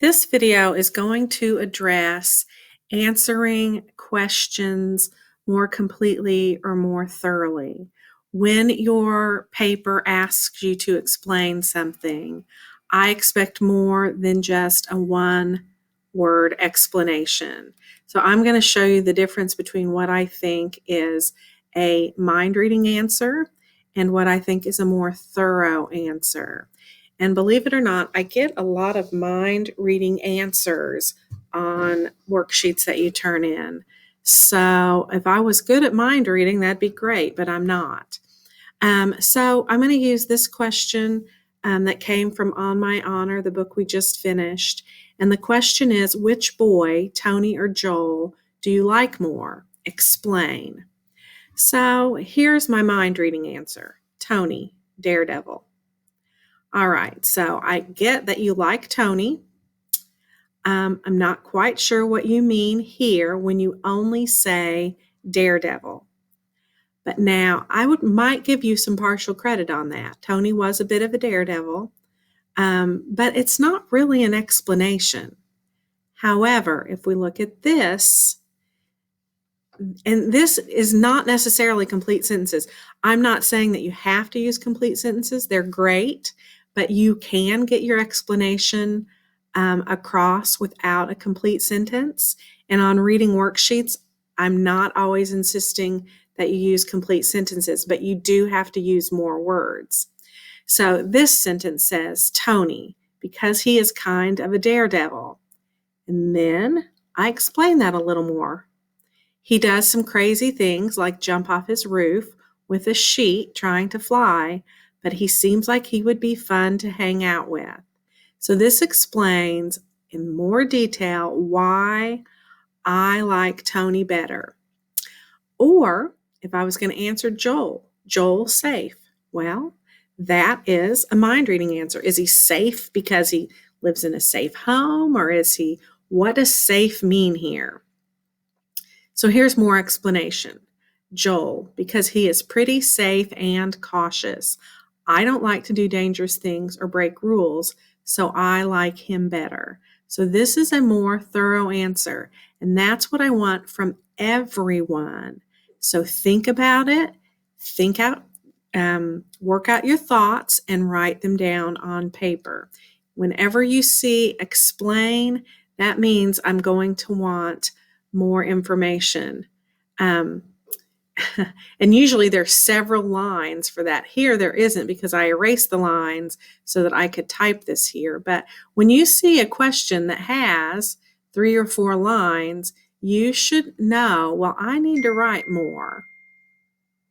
This video is going to address answering questions more completely or more thoroughly. When your paper asks you to explain something, I expect more than just a one-word explanation. So I'm going to show you the difference between what I think is a mind-reading answer and what I think is a more thorough answer. And believe it or not, I get a lot of mind reading answers on worksheets that you turn in. So if I was good at mind reading, that'd be great, but I'm not. So I'm going to use this question that came from On My Honor, the book we just finished. And the question is, which boy, Tony or Joel, do you like more? Explain. So here's my mind reading answer. Tony, Daredevil. All right, so I get that you like Tony. I'm not quite sure what you mean here when you only say Daredevil. But now I might give you some partial credit on that. Tony was a bit of a daredevil, but it's not really an explanation. However, if we look at this, and this is not necessarily complete sentences. I'm not saying that you have to use complete sentences. They're great, but you can get your explanation across without a complete sentence. And on reading worksheets, I'm not always insisting that you use complete sentences, but you do have to use more words. So this sentence says, Tony, because he is kind of a daredevil. And then I explain that a little more. He does some crazy things like jump off his roof with a sheet trying to fly, but he seems like he would be fun to hang out with. So this explains in more detail why I like Tony better. Or if I was going to answer Joel safe. Well, that is a mind reading answer. Is he safe because he lives in a safe home, or what does safe mean here? So here's more explanation. Joel, because he is pretty safe and cautious. I don't like to do dangerous things or break rules, so I like him better. So this is a more thorough answer, and that's what I want from everyone. So think about it, work out your thoughts, and write them down on paper. Whenever you see explain, that means I'm going to want more information. And usually there's several lines for that. Here there isn't because I erased the lines so that I could type this here. But when you see a question that has 3 or 4 lines, you should know, well, I need to write more.